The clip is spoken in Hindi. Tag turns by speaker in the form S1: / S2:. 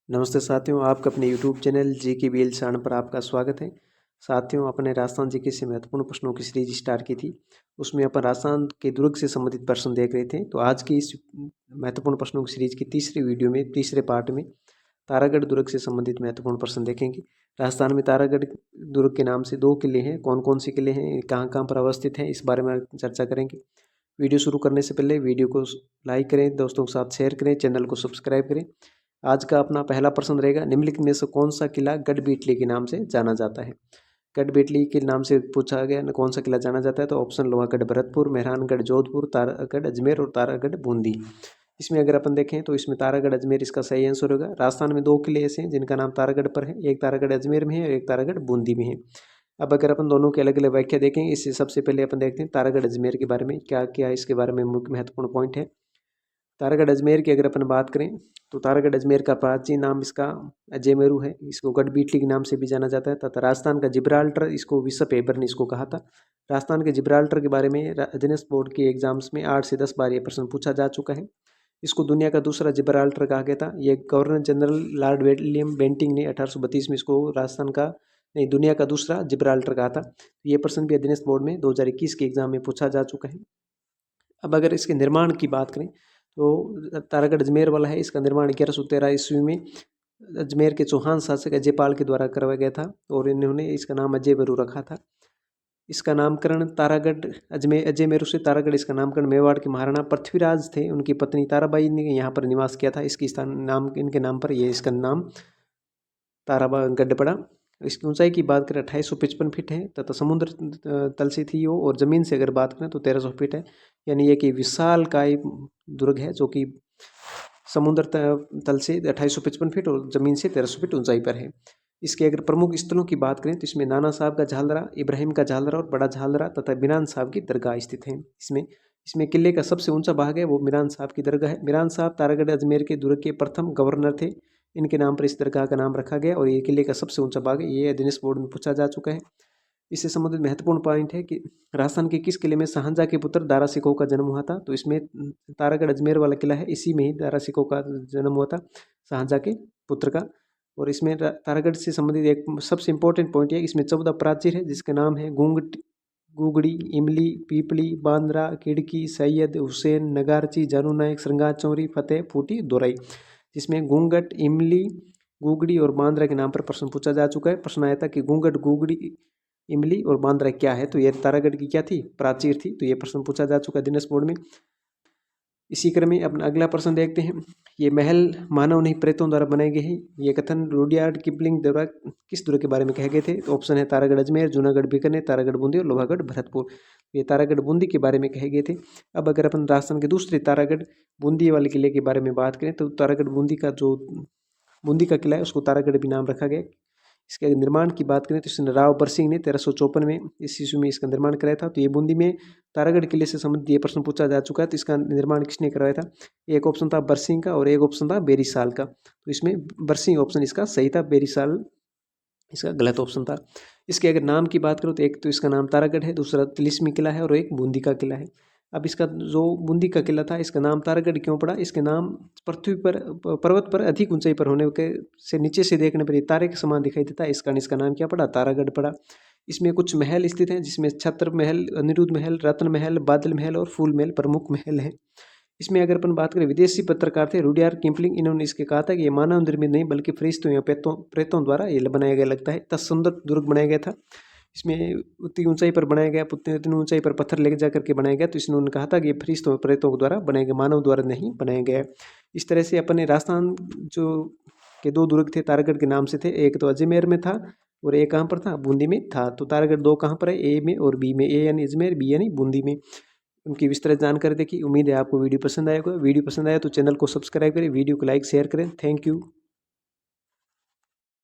S1: नमस्ते साथियों, आपका अपने यूट्यूब चैनल जी के शान पर आपका स्वागत है। साथियों, अपने राजस्थान जी के से महत्वपूर्ण प्रश्नों की सीरीज स्टार्ट की थी। उसमें अपन राजस्थान के दुर्ग से संबंधित प्रश्न देख रहे थे। तो आज की इस महत्वपूर्ण प्रश्नों की सीरीज की तीसरी वीडियो में तीसरे पार्ट में तारागढ़ दुर्ग से संबंधित महत्वपूर्ण प्रश्न देखेंगे। राजस्थान में तारागढ़ दुर्ग के नाम से 2 किले हैं। कौन कौन से किले हैं, कहाँ कहाँ पर अवस्थित हैं, इस बारे में चर्चा करेंगे। वीडियो शुरू करने से पहले वीडियो को लाइक करें, दोस्तों के साथ शेयर करें, चैनल को सब्सक्राइब करें। आज का अपना पहला प्रश्न रहेगा, निम्नलिखित में से कौन सा किला गढ़बीटली के नाम से जाना जाता है। गढ़बीटली के नाम से पूछा गया कौन सा किला जाना जाता है, तो ऑप्शन लोहागढ़ भरतपुर, मेहरानगढ़ जोधपुर, तारागढ़ अजमेर और तारागढ़ बूंदी। इसमें अगर अपन देखें तो इसमें तारागढ़ अजमेर इसका सही आंसर होगा। राजस्थान में 2 किले ऐसे हैं जिनका नाम तारागढ़ पर है, एक तारागढ़ अजमेर में है और एक तारागढ़ बूंदी में है। अब अगर अपन दोनों की अलग अलग व्याख्या देखें, इससे सबसे पहले अपन देखते हैं तारागढ़ अजमेर के बारे में क्या क्या इसके बारे में मुख्य महत्वपूर्ण पॉइंट है। तारागढ़ अजमेर की अगर अपन बात करें तो तारागढ़ अजमेर का प्राचीन नाम इसका अजयमेरू है। इसको गढ़बीटली के नाम से भी जाना जाता है तथा राजस्थान का जिब्राल्टर इसको विश्व पेपर ने इसको कहा था। राजस्थान के जिब्राल्टर के बारे में अधीनस्थ बोर्ड के एग्जाम्स में 8 से 10 बार ये प्रश्न पूछा जा चुका है। इसको दुनिया का दूसरा जिब्राल्टर कहा गया था। ये governor general Lord William Bentinck ने 1832 में इसको राजस्थान का नहीं दुनिया का दूसरा जिब्राल्टर कहा था। ये प्रश्न भी अधीनस्थ बोर्ड में 2021 के एग्जाम में पूछा जा चुका है। अब अगर इसके निर्माण की बात करें तो तारागढ़ अजमेर वाला है, इसका निर्माण 1113 ईस्वी में अजमेर के चौहान शासक अजयपाल के द्वारा करवाया गया था और इन्होंने इसका नाम अजयमेरू रखा था। इसका नामकरण तारागढ़ अजयमेरू से तारागढ़ इसका नामकरण मेवाड़ के महाराणा पृथ्वीराज थे, उनकी पत्नी ताराबाई ने यहाँ पर निवास किया था। इसकी स्थान नाम इनके नाम पर ये इसका नाम तारागढ़ पड़ा। इसकी ऊंचाई की बात करें 2855 फीट है तथा समुद्र तल से थी वो, और ज़मीन से अगर बात करें तो 1300 फीट है। यानी ये कि विशालकाय दुर्ग है जो कि समुद्र तल से 2855 फीट और ज़मीन से 1300 फीट ऊंचाई पर है। इसके अगर प्रमुख स्थलों की बात करें तो इसमें नाना साहब का झालरा, इब्राहिम का झालरा और बड़ा झालरा तथा मिरान साहब की दरगाह स्थित है। इसमें किले का सबसे ऊंचा भाग है वो मिरान साहब की दरगाह है। मिरान साहब तारागढ़ अजमेर के दुर्ग के प्रथम गवर्नर थे। इनके नाम पर इस दरगाह का नाम रखा गया और ये किले का सबसे ऊंचा भाग है। ये अधीनस्थ बोर्ड में पूछा जा चुका है। इससे संबंधित महत्वपूर्ण पॉइंट है कि राजस्थान के किस किले में शाहजहाँ के पुत्र दारा सिकोह का जन्म हुआ था, तो इसमें तारागढ़ अजमेर वाला किला है, इसी में ही दारा सिकोह का जन्म हुआ था शाहजहाँ के पुत्र का। और इसमें तारागढ़ से संबंधित एक सबसे इंपॉर्टेंट पॉइंट है, इसमें 14 प्राचीर है जिसके नाम है गुगड़ी, इमली, पीपली, बांद्रा, खिड़की, सैयद, हुसैन, नगारची, जानू नायक, श्रृंगार चौरी, फतेह, फूटी, दोराई। जिसमें घूंघट, इमली, गुगड़ी और बांद्रा के नाम पर प्रश्न पूछा जा चुका है। प्रश्न आया था कि घूंघट, गुगड़ी, इमली और बांद्रा क्या है, तो ये तारागढ़ की क्या थी, प्राचीर थी। तो ये प्रश्न पूछा जा चुका है अधीनस्थ बोर्ड में। इसी क्रम में अपना अगला प्रश्न देखते हैं। ये महल मानव नहीं प्रेतों द्वारा बनाए गए हैं। ये कथन रुडयार्ड किपलिंग द्वारा किस दुर्ग के बारे में कहे गए थे, तो ऑप्शन है तारागढ़ अजमेर, जूनागढ़ बीकानेर, तारागढ़ बूंदी और लोहागढ़ भरतपुर। ये तारागढ़ बूंदी के बारे में कहे गए थे। अब अगर अपन राजस्थान के दूसरे तारागढ़ बूंदी वाले किले के बारे में बात करें तो तारागढ़ बूंदी का किला है उसको तारागढ़ भी नाम रखा गया। इसके निर्माण की बात करें तो इसने राव बरसिंह ने 1354 में इस ईस्वी में इसका निर्माण कराया था। तो ये बूंदी में तारागढ़ किले से संबंधित ये प्रश्न पूछा जा चुका है। तो इसका निर्माण किसने करवाया था, एक ऑप्शन था बरसिंह का और एक ऑप्शन था बेरीसाल का। तो इसमें बरसिंह ऑप्शन इसका सही था, बेरीसाल इसका गलत ऑप्शन था। इसके अगर नाम की बात करो तो एक तो इसका नाम तारागढ़ है, दूसरा तिलिस्मी किला है और एक बूंदी का किला है। अब इसका जो बूंदी का किला था इसका नाम तारागढ़ क्यों पड़ा, इसके नाम पृथ्वी पर पर्वत पर अधिक ऊंचाई पर होने के से नीचे से देखने पर ये तारे के समान दिखाई देता है, इस कारण इसका नाम क्या पड़ा, तारागढ़ पड़ा। इसमें कुछ महल स्थित हैं जिसमें छत्र महल, अनिरुद्ध महल, रत्न महल, बादल महल और फूल महल प्रमुख महल हैं। इसमें अगर अपन बात करें विदेशी पत्रकार थे रुडयार्ड किपलिंग, इन्होंने इसके कहा था कि ये मानव निर्मित नहीं बल्कि फरिश्तों या प्रेतों द्वारा ये बनाया गया लगता है। इतना सुंदर दुर्ग बनाया गया था। इसमें उतनी ऊंचाई पर बनाया गया, उतनी ऊंचाई पर पत्थर ले जा करके बनाया गया। तो इसने उन्होंने कहा था कि ये फरिश्तों प्रेतों द्वारा बनाया गया, मानव द्वारा नहीं बनाया गया। इस तरह से अपने राजस्थान जो के 2 दुर्ग थे तारागढ़ के नाम से थे, एक तो अजमेर में था और एक कहाँ पर था, बूंदी में था। तो तारागढ़ 2 कहाँ पर है, ए में और बी में, ए यानी अजमेर, बी यानी बूंदी में। उनकी विस्तृत जानकारी देखी। उम्मीद है आपको वीडियो पसंद आएगा। वीडियो पसंद आया तो चैनल को सब्सक्राइब करें, वीडियो को लाइक शेयर करें। Thank you.